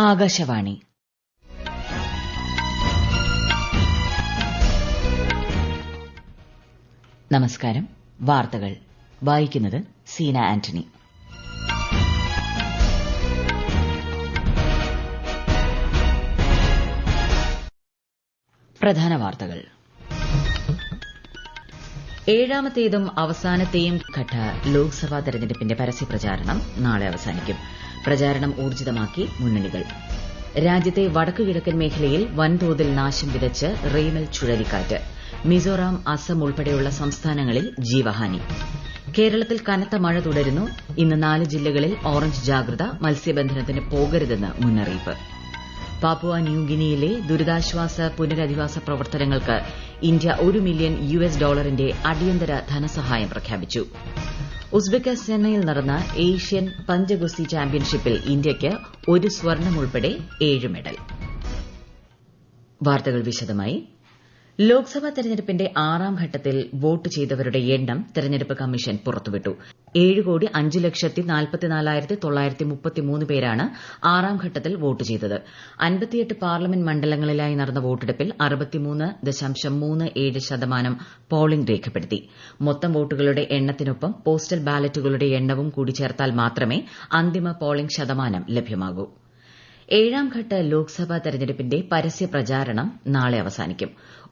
ആകാശവാണി. നമസ്കാരം. വാർത്തകൾ വായിക്കുന്നത് സീന ആന്റണി. പ്രധാന വാർത്തകൾ. ഏഴാമത്തേതും അവസാനത്തെയും ഘട്ട ലോക്സഭാ തെരഞ്ഞെടുപ്പിന്റെ പരസ്യപ്രചാരണം നാളെ അവസാനിക്കും. പ്രചാരണം ഊർജിതമാക്കി മുന്നണികൾ. രാജ്യത്തെ വടക്കുകിഴക്കൻ മേഖലയിൽ വൻതോതിൽ നാശം വിതച്ച് റെയ്മൽ ചുഴലിക്കാറ്റ്. മിസോറാം, അസം ഉൾപ്പെടെയുള്ള സംസ്ഥാനങ്ങളിൽ ജീവഹാനി. കേരളത്തിൽ കനത്ത മഴ തുടരുന്നു. ഇന്ന് 4 ജില്ലകളിൽ ഓറഞ്ച് ജാഗ്രത. മത്സ്യബന്ധനത്തിന് പോകരുതെന്ന് മുന്നറിയിപ്പ്. പാപ്പുവ ന്യൂഗിനിയിലെ ദുരിതാശ്വാസ പുനരധിവാസ പ്രവർത്തനങ്ങൾക്ക് ഇന്ത്യ $1 മില്യൺ അടിയന്തര ധനസഹായം പ്രഖ്യാപിച്ചു. ഉസ്ബെക്കിസ്ഥാനിൽ നടന്ന ഏഷ്യൻ പഞ്ചഗുസ്തി ചാമ്പ്യൻഷിപ്പിൽ ഇന്ത്യയ്ക്ക് 1 സ്വർണം ഉൾപ്പെടെ 7 മെഡൽ. വാർത്തകൾ വിശദമായി. ലോക്സഭാ തെരഞ്ഞെടുപ്പിന്റെ 6ാം ഘട്ടത്തിൽ വോട്ട് ചെയ്തവരുടെ എണ്ണം തെരഞ്ഞെടുപ്പ് കമ്മീഷൻ പുറത്തുവിട്ടു. 7,54,933 പേരാണ് 6ാം ഘട്ടത്തിൽ വോട്ട് ചെയ്തത്. 58 പാർലമെന്റ് മണ്ഡലങ്ങളിലായി നടന്ന വോട്ടെടുപ്പിൽ 63.37% പോളിംഗ് രേഖപ്പെടുത്തി. മൊത്തം വോട്ടുകളുടെ എണ്ണത്തിനൊപ്പം പോസ്റ്റൽ ബാലറ്റുകളുടെ എണ്ണവും കൂടി ചേർത്താൽ മാത്രമേ അന്തിമ പോളിംഗ് ശതമാനം ലഭ്യമാകൂ. 7ാം ഘട്ട ലോക്സഭാ തെരഞ്ഞെടുപ്പിന്റെ പരസ്യ പ്രചാരണം നാളെ അവസാനിക്കും.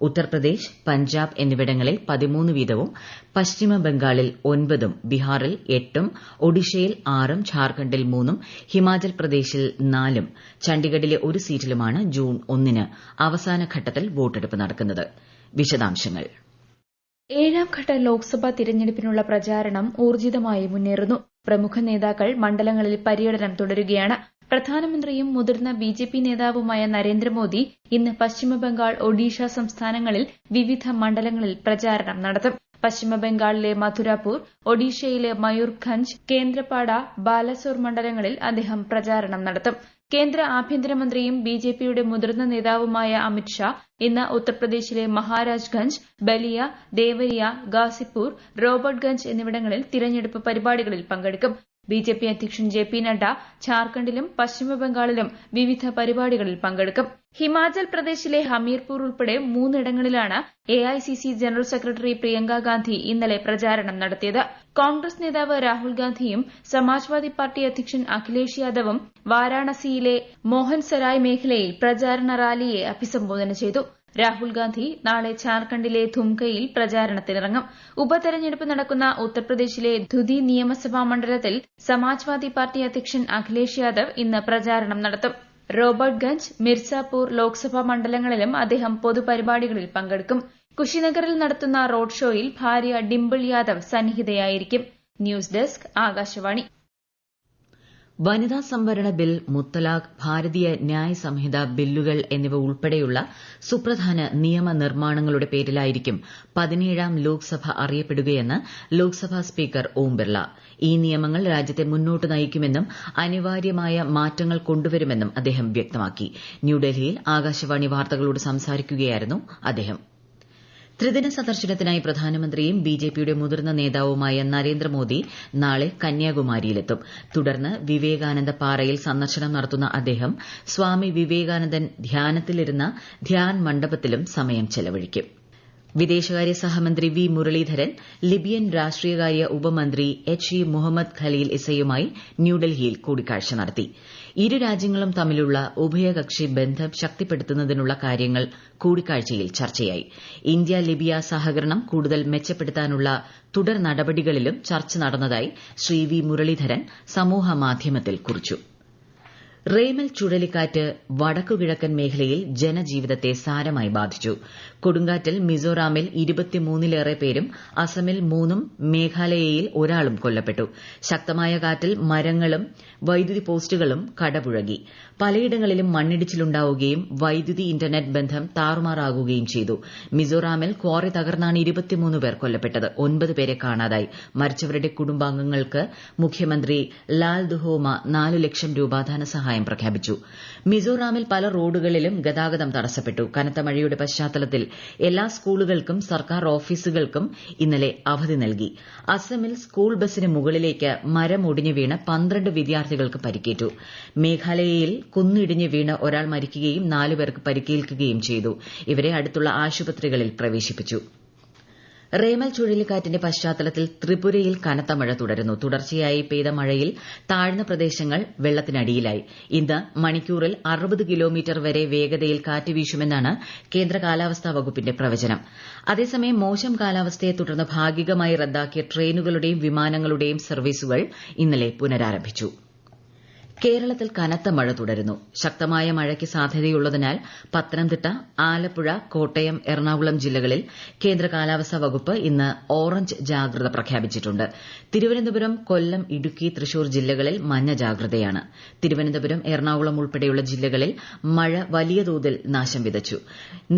ഉത്തർപ്രദേശ്, പഞ്ചാബ് എന്നിവിടങ്ങളിൽ 13 വീതവും പശ്ചിമ ബംഗാളിൽ 9ഉം ബീഹാറിൽ 8ഉം ഒഡീഷയിൽ 6ഉം ഝാർഖണ്ഡിൽ 3ഉം ഹിമാചൽ പ്രദേശിൽ 4ഉം ചണ്ഡിഗഡിലെ 1 സീറ്റിലുമാണ് ജൂൺ 1-ന് അവസാന ഘട്ടത്തിൽ വോട്ടെടുപ്പ് നടക്കുന്നത്. വിശദാംശങ്ങൾ. 7ാം ഘട്ട ലോക്സഭാ തിരഞ്ഞെടുപ്പിനുള്ള പ്രചാരണം ഊർജിതമായി മുന്നേറുന്നു. പ്രമുഖ നേതാക്കൾ മണ്ഡലങ്ങളിൽ പര്യടനം തുടരുകയാണ്. പ്രധാനമന്ത്രിയും മുതിർന്ന ബിജെപി നേതാവുമായ നരേന്ദ്രമോദി ഇന്ന് പശ്ചിമബംഗാൾ, ഒഡീഷ സംസ്ഥാനങ്ങളിൽ വിവിധ മണ്ഡലങ്ങളിൽ പ്രചാരണം നടത്തും. പശ്ചിമബംഗാളിലെ മഥുരാപൂർ, ഒഡീഷയിലെ മയൂർഭഞ്ച്, കേന്ദ്രപാഡ, ബാലസോർ മണ്ഡലങ്ങളിൽ അദ്ദേഹം പ്രചാരണം നടത്തും. കേന്ദ്ര ആഭ്യന്തരമന്ത്രിയും ബിജെപിയുടെ മുതിർന്ന നേതാവുമായ അമിത് ഷാ ഇന്ന് ഉത്തർപ്രദേശിലെ മഹാരാജ്ഗഞ്ച്, ബലിയ, ദേവരിയ, ഗാസിപൂർ, റോബർട്ട്ഗഞ്ച് എന്നിവിടങ്ങളിൽ തിരഞ്ഞെടുപ്പ് പരിപാടികളിൽ പങ്കെടുക്കും. ബിജെപി അധ്യക്ഷൻ ജെ.പി. നഡ്ഡ ഝാർഖണ്ഡിലും പശ്ചിമബംഗാളിലും വിവിധ പരിപാടികളിൽ പങ്കെടുക്കും. ഹിമാചൽ പ്രദേശിലെ ഹമീർപൂർ ഉൾപ്പെടെ 3 ഇടങ്ങളിലാണ് AICC general secretary Priyanka Gandhi ഇന്നലെ പ്രചാരണം നടത്തിയത്. കോൺഗ്രസ് നേതാവ് രാഹുൽ ഗാന്ധിയും സമാജ്വാദി പാർട്ടി അധ്യക്ഷൻ അഖിലേഷ് യാദവും വാരാണസിയിലെ മോഹൻസരായ് മേഖലയിൽ പ്രചാരണ റാലിയെ അഭിസംബോധന ചെയ്തു. രാഹുൽ ഗാന്ധി നാളെ ഝാർഖണ്ഡിലെ ധുംകയിൽ പ്രചാരണത്തിനിറങ്ങും. ഉപതെരഞ്ഞെടുപ്പ് നടക്കുന്ന ഉത്തർപ്രദേശിലെ ധുതി നിയമസഭാ മണ്ഡലത്തിൽ സമാജ്വാദി പാർട്ടി അധ്യക്ഷൻ അഖിലേഷ് യാദവ് ഇന്ന് പ്രചാരണം നടത്തും. റോബർട്ട്ഗഞ്ച്, മിർസാപൂർ ലോക്സഭാ മണ്ഡലങ്ങളിലും അദ്ദേഹം പൊതുപരിപാടികളിൽ പങ്കെടുക്കും. കുശിനഗറിൽ നടത്തുന്ന റോഡ് ഷോയിൽ ഭാര്യ ഡിംപിൾ യാദവ് സന്നിഹിതയായിരിക്കും. News desk, Akashvani. വനിതാ സംവരണ ബിൽ, മുത്തലാഖ്, ഭാരതീയ ന്യായ് സംഹിത ബില്ലുകൾ എന്നിവ ഉൾപ്പെടെയുള്ള സുപ്രധാന നിയമനിർമ്മാണങ്ങളുടെ പേരിലായിരിക്കും 17ാം ലോക്സഭ അറിയപ്പെടുകയെന്ന് ലോക്സഭാ സ്പീക്കർ ഓം ബിർള. ഈ നിയമങ്ങൾ രാജ്യത്തെ മുന്നോട്ട് നയിക്കുമെന്നും അനിവാര്യമായ മാറ്റങ്ങൾ കൊണ്ടുവരുമെന്നും അദ്ദേഹം വ്യക്തമാക്കി. ന്യൂഡൽഹിയിൽ ആകാശവാണി വാർത്തകളോട് സംസാരിക്കുകയായിരുന്നു അദ്ദേഹം. ത്രിദിന സന്ദർശനത്തിനായി പ്രധാനമന്ത്രിയും ബിജെപിയുടെ മുതിർന്ന നേതാവുമായ നരേന്ദ്രമോദി നാളെ കന്യാകുമാരിയിലെത്തും. തുടർന്ന് വിവേകാനന്ദ പാറയിൽ സന്ദർശനം നടത്തുന്ന അദ്ദേഹം സ്വാമി വിവേകാനന്ദൻ ധ്യാനത്തിലിരുന്ന ധ്യാൻ മണ്ഡപത്തിലും സമയം ചെലവഴിക്കും. വിദേശകാര്യ സഹമന്ത്രി വി മുരളീധരൻ ലിബിയൻ രാഷ്ട്രീയകാര്യ ഉപമന്ത്രി എച്ച്. മുഹമ്മദ് ഖലീൽ ഇസയുമായി ന്യൂഡൽഹിയിൽ കൂടിക്കാഴ്ച നടത്തി. ഇരു രാജ്യങ്ങളും തമ്മിലുള്ള ഉഭയകക്ഷി ബന്ധം ശക്തിപ്പെടുത്തുന്നതിനുള്ള കാര്യങ്ങൾ കൂടിക്കാഴ്ചയിൽ ചർച്ചയായി. ഇന്ത്യ ലിബിയ സഹകരണം കൂടുതൽ മെച്ചപ്പെടുത്താനുള്ള തുടർ നടപടികളിലും ചർച്ച നടന്നതായി ശ്രീ വി മുരളീധരൻ സമൂഹമാധ്യമത്തിൽ കുറിച്ചു. റെയ്മൽ ചുഴലിക്കാറ്റ് വടക്കുകിഴക്കൻ മേഖലയിൽ ജനജീവിതത്തെ സാരമായി ബാധിച്ചു. കൊടുങ്കാറ്റിൽ മിസോറാമിൽ 23-ലേറെ പേരും അസമിൽ 3ഉം മേഘാലയയിൽ ഒരാളും കൊല്ലപ്പെട്ടു. ശക്തമായ കാറ്റിൽ മരങ്ങളും വൈദ്യുതി പോസ്റ്റുകളും കടപുഴകി. പലയിടങ്ങളിലും മണ്ണിടിച്ചിലുണ്ടാവുകയും വൈദ്യുതി ഇന്റർനെറ്റ് ബന്ധം താറുമാറാകുകയും ചെയ്തു. മിസോറാമിൽ ക്വാറി തകർന്നാണ് 23 പേർ കൊല്ലപ്പെട്ടത്. 9 പേരെ കാണാതായി. മരിച്ചവരുടെ കുടുംബാംഗങ്ങൾക്ക് മുഖ്യമന്ത്രി ലാൽ ദുഹോമ 4 ലക്ഷം രൂപ ധനസഹായം ധനസഹായം പ്രഖ്യാപിച്ചു. മിസോറാമിൽ പല റോഡുകളിലും ഗതാഗതം തടസ്സപ്പെട്ടു. കനത്ത മഴയുടെ പശ്ചാത്തലത്തിൽ എല്ലാ സ്കൂളുകൾക്കും സർക്കാർ ഓഫീസുകൾക്കും ഇന്നലെ അവധി നൽകി. അസമിൽ സ്കൂൾ ബസിന് മുകളിലേക്ക് മരം ഒടിഞ്ഞു വീണ് 12 വിദ്യാർത്ഥികൾക്ക് പരിക്കേറ്റു. മേഘാലയയിൽ കുന്നിടിഞ്ഞ് വീണ് ഒരാൾ മരിക്കുകയും 4 പേർക്ക് പരിക്കേൽക്കുകയും ചെയ്തു. ഇവരെ അടുത്തുള്ള ആശുപത്രികളിൽ പ്രവേശിപ്പിച്ചു. റേമൽ ചുഴലിക്കാറ്റിന്റെ പശ്ചാത്തലത്തിൽ ത്രിപുരയിൽ കനത്ത മഴ തുടരുന്നു. തുടർച്ചയായി പെയ്ത മഴയിൽ താഴ്ന്ന പ്രദേശങ്ങൾ വെള്ളത്തിനടിയിലായി. ഇന്ന് മണിക്കൂറിൽ 60 കിലോമീറ്റർ വരെ വേഗതയിൽ കാറ്റ് വീശുമെന്നാണ് കേന്ദ്ര കാലാവസ്ഥാ വകുപ്പിന്റെ പ്രവചനം. അതേസമയം മോശം കാലാവസ്ഥയെ തുടർന്ന് ഭാഗികമായി റദ്ദാക്കിയ ട്രെയിനുകളുടെയും വിമാനങ്ങളുടെയും സർവീസുകൾ ഇന്നലെ പുനരാരംഭിച്ചു. കേരളത്തിൽ കനത്ത മഴ തുടരുന്നു. ശക്തമായ മഴയ്ക്ക് സാധ്യതയുള്ളതിനാൽ പത്തനംതിട്ട, ആലപ്പുഴ, കോട്ടയം, എറണാകുളം ജില്ലകളിൽ കേന്ദ്ര കാലാവസ്ഥാ വകുപ്പ് ഇന്ന് ഓറഞ്ച് ജാഗ്രത പ്രഖ്യാപിച്ചിട്ടുണ്ട്. തിരുവനന്തപുരം, കൊല്ലം, ഇടുക്കി, തൃശൂർ ജില്ലകളിൽ മഞ്ഞ ജാഗ്രതയാണ്. തിരുവനന്തപുരം, എറണാകുളം ഉൾപ്പെടെയുള്ള ജില്ലകളിൽ മഴ വലിയ തോതിൽ നാശം വിതച്ചു.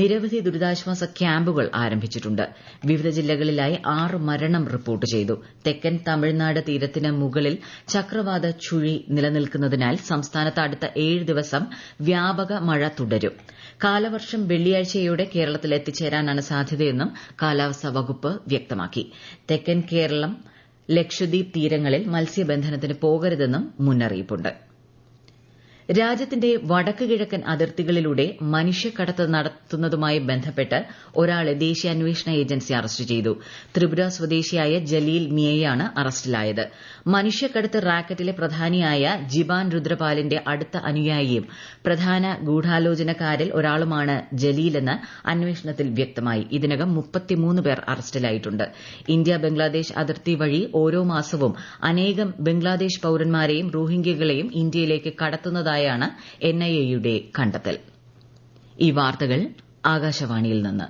നിരവധി ദുരിതാശ്വാസ ക്യാമ്പുകൾ ആരംഭിച്ചിട്ടുണ്ട്. വിവിധ ജില്ലകളിലായി 6 മരണം റിപ്പോർട്ട് ചെയ്തു. തെക്കൻ തമിഴ്നാട് തീരത്തിന് മുകളിൽ ചക്രവാത ചുഴി നിലനിൽക്കുന്നതിനാൽ സംസ്ഥാനത്ത് അടുത്ത 7 ദിവസം വ്യാപക മഴ തുടരും. കാലവർഷം വെള്ളിയാഴ്ചയോടെ കേരളത്തിൽ എത്തിച്ചേരാനാണ് സാധ്യതയെന്നും കാലാവസ്ഥാ വകുപ്പ് വ്യക്തമാക്കി. തെക്കൻ കേരളം, ലക്ഷദ്വീപ് തീരങ്ങളിൽ മത്സ്യബന്ധനത്തിന് പോകരുതെന്നും മുന്നറിയിപ്പുണ്ട്. രാജ്യത്തിന്റെ വടക്ക് കിഴക്കൻ അതിർത്തികളിലൂടെ മനുഷ്യക്കടത്ത് നടത്തുന്നതുമായി ബന്ധപ്പെട്ട് ഒരാളെ ദേശീയ അന്വേഷണ ഏജൻസി അറസ്റ്റ് ചെയ്തു. ത്രിപുര സ്വദേശിയായ ജലീൽ മിയയാണ് അറസ്റ്റിലായത്. മനുഷ്യക്കടത്ത് റാക്കറ്റിലെ പ്രധാനിയായ ജിബാൻ രുദ്രപാലിന്റെ അടുത്ത അനുയായിയും പ്രധാന ഗൂഢാലോചനക്കാരിൽ ഒരാളുമാണ് ജലീലെന്ന് അന്വേഷണത്തിൽ വ്യക്തമായി. ഇതിനകം 33 പേർ അറസ്റ്റിലായിട്ടുണ്ട്. ഇന്ത്യ ബംഗ്ലാദേശ് അതിർത്തി വഴി ഓരോ മാസവും അനേകം ബംഗ്ലാദേശ് പൌരന്മാരെയും റോഹിംഗ്യകളെയും ഇന്ത്യയിലേക്ക് കടത്തുന്നതായാണ് എൻഐഎയുടെ കണ്ടെത്തൽ. ഈ വാർത്തകൾ ആകാശവാണിയിൽ നിന്ന്.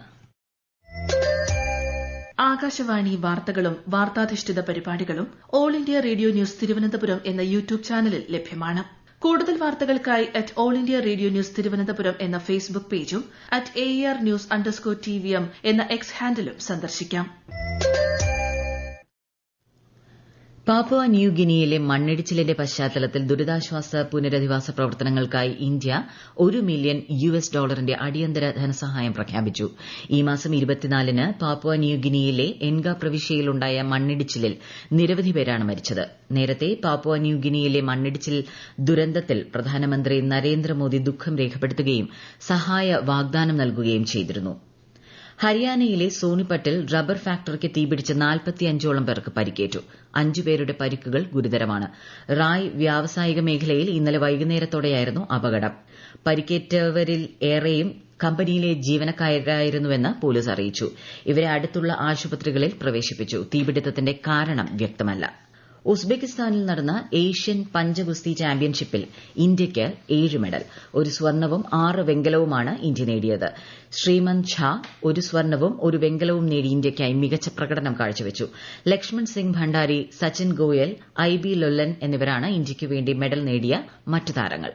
ആകാശവാണി വാർത്തകളും വാർത്താധിഷ്ഠിത പരിപാടികളും all India radio news Thiruvananthapuram എന്ന യൂട്യൂബ് ചാനലിൽ ലഭ്യമാണ്. കൂടുതൽ വാർത്തകൾക്കായി all India radio news Thiruvananthapuram എന്ന ഫേസ്ബുക്ക് പേജും @AER_TVM എന്ന എക്സ് ഹാൻഡിലും സന്ദർശിക്കാം. പാപ്പുവ ന്യൂ ഗിനിയിലെ മണ്ണിടിച്ചിലിന്റെ പശ്ചാത്തലത്തിൽ ദുരിതാശ്വാസ പുനരധിവാസ പ്രവർത്തനങ്ങൾക്കായി ഇന്ത്യ $1 മില്യൺ അടിയന്തര ധനസഹായം പ്രഖ്യാപിച്ചു. ഈ മാസം 24-ന് പാപ്പുവ ന്യൂ ഗിനിയിലെ എൻഗ പ്രവിശ്യയിലുണ്ടായ മണ്ണിടിച്ചിലിൽ നിരവധി പേരാണ് മരിച്ചത്. നേരത്തെ പാപ്പുവ ന്യൂ ഗിനിയിലെ മണ്ണിടിച്ചിൽ ദുരന്തത്തിൽ പ്രധാനമന്ത്രി നരേന്ദ്രമോദി ദുഃഖം രേഖപ്പെടുത്തുകയും സഹായ വാഗ്ദാനം നൽകുകയും ചെയ്തിരുന്നു. ഹരിയാനയിലെ സോനിപ്പട്ടിൽ റബ്ബർ ഫാക്ടറിക്ക് തീപിടിച്ച് 45ഓളം പേർക്ക് പരിക്കേറ്റു. 5 പേരുടെ പരിക്കുകൾ ഗുരുതരമാണ്. റായ് വ്യാവസായിക മേഖലയിൽ ഇന്നലെ വൈകുന്നേരത്തോടെയായിരുന്നു അപകടം. പരിക്കേറ്റവരിൽ ഏറെയും കമ്പനിയിലെ ജീവനക്കാരായിരുന്നുവെന്ന് പോലീസ് അറിയിച്ചു. ഇവരെ അടുത്തുള്ള ആശുപത്രികളിൽ പ്രവേശിപ്പിച്ചു. തീപിടുത്തത്തിന്റെ കാരണം വ്യക്തമല്ല. ഉസ്ബെക്കിസ്ഥാനിൽ നടന്ന ഏഷ്യൻ പഞ്ചഗുസ്തി ചാമ്പ്യൻഷിപ്പിൽ ഇന്ത്യയ്ക്ക് 7 മെഡൽ, 1 സ്വർണവും 6 വെങ്കലവുമാണ് ഇന്ത്യ നേടിയത്. ശ്രീമന്ത് ഝാ 1 സ്വർണവും 1 വെങ്കലവും നേടി ഇന്ത്യയ്ക്കായി മികച്ച പ്രകടനം കാഴ്ചവെച്ചു. ലക്ഷ്മൺ സിംഗ് ഭണ്ഡാരി, സച്ചിൻ ഗോയൽ, IB ലൊല്ലൻ എന്നിവരാണ് ഇന്ത്യയ്ക്കു വേണ്ടി മെഡൽ നേടിയ മറ്റ് താരങ്ങൾ.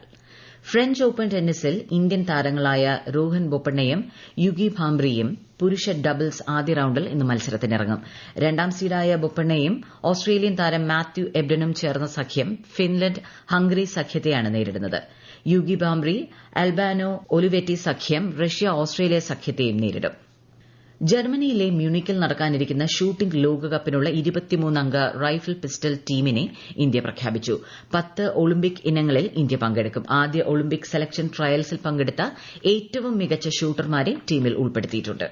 ഫ്രഞ്ച് ഓപ്പൺ ടെന്നീസിൽ ഇന്ത്യൻ താരങ്ങളായ രോഹൻ ബൊപ്പണ്ണയും യുഗി ഭാംബ്രിയും പുരുഷ ഡബിൾസ് ആദ്യ റൌണ്ടിൽ ഇന്ന് മത്സരത്തിനിറങ്ങും. 2ാം സീഡായ ബൊപ്പണ്ണയും ഓസ്ട്രേലിയൻ താരം മാത്യു എബ്ഡനും ചേർന്ന സഖ്യം ഫിൻലൻഡ് ഹംഗറി സഖ്യത്തെയാണ് നേരിടുന്നത്. യുഗി ഭാംബ്രി അൽബാനോ ഒലിവെറ്റി സഖ്യം റഷ്യ ഓസ്ട്രേലിയ സഖ്യത്തെയും നേരിടും. ജർമ്മനിയിലെ മ്യൂണിക്കിൽ നടക്കാനിരിക്കുന്ന ഷൂട്ടിംഗ് ലോകകപ്പിനുള്ള 23-അംഗ റൈഫിൾ പിസ്റ്റൾ ടീമിനെ ഇന്ത്യ പ്രഖ്യാപിച്ചു. 10 ഒളിമ്പിക് ഇനങ്ങളിൽ ഇന്ത്യ പങ്കെടുക്കും. ആദ്യ ഒളിമ്പിക് സെലക്ഷൻ ട്രയൽസിൽ പങ്കെടുത്ത ഏറ്റവും മികച്ച ഷൂട്ടർമാരെ ടീമിൽ ഉൾപ്പെടുത്തിയിട്ടുണ്ട്.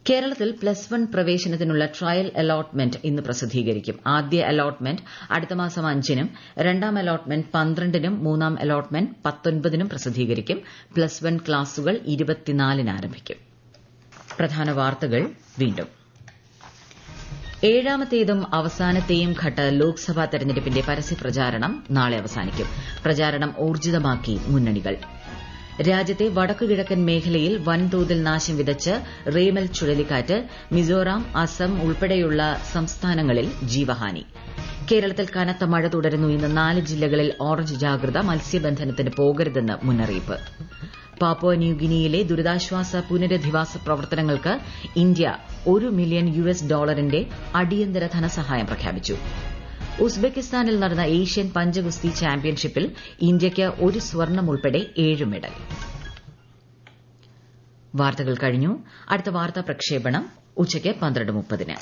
കേരളത്തിൽ +1 പ്രവേശനത്തിനുള്ള ട്രയൽ അലോട്ട്മെന്റ് ഇന്ന് പ്രസിദ്ധീകരിക്കും. ആദ്യ അലോട്ട്മെന്റ് അടുത്ത മാസം 5-നും 2ാം അലോട്ട്മെന്റ് 12-നും 3ാം അലോട്ട്മെന്റ് 19-നും പ്രസിദ്ധീകരിക്കും. +1 ക്ലാസുകൾ 24-ന് ആരംഭിക്കും. പ്രധാന വാർത്തകൾ വീണ്ടും. 7ാമത്തേതും അവസാനത്തെയും ഘട്ട ലോക്സഭാ തെരഞ്ഞെടുപ്പിന്റെ പരസ്യപ്രചാരണം നാളെ അവസാനിക്കും. പ്രചാരണം ഊർജിതമാക്കി മുന്നണികൾ. രാജ്യത്തെ വടക്കുകിഴക്കൻ മേഖലയിൽ വൻതോതിൽ നാശം വിതച്ച് റേമൽ ചുഴലിക്കാറ്റ്. മിസോറാം, അസം ഉൾപ്പെടെയുള്ള സംസ്ഥാനങ്ങളിൽ ജീവഹാനി. കേരളത്തിൽ കനത്ത മഴ തുടരുന്നു. ഇന്ന് 4 ജില്ലകളിൽ ഓറഞ്ച് ജാഗ്രത. മത്സ്യബന്ധനത്തിന് പോകരുതെന്ന് മുന്നറിയിപ്പ്. പാപ്പുവ ന്യൂ ഗിനിയിലെ ദുരിതാശ്വാസ പുനരധിവാസ പ്രവർത്തനങ്ങൾക്ക് ഇന്ത്യ $1 മില്യൺ അടിയന്തര ധനസഹായം പ്രഖ്യാപിച്ചു. ഉസ്ബെക്കിസ്ഥാനിൽ നടന്ന ഏഷ്യൻ പഞ്ചഗുസ്തി ചാമ്പ്യൻഷിപ്പിൽ ഇന്ത്യയ്ക്ക് 1 സ്വർണം ഉൾപ്പെടെ 7 മെഡൽ. വാർത്തകൾ കഴിഞ്ഞു. അടുത്ത വാർത്താ പ്രക്ഷേപണം ഉച്ചയ്ക്ക് 12:30.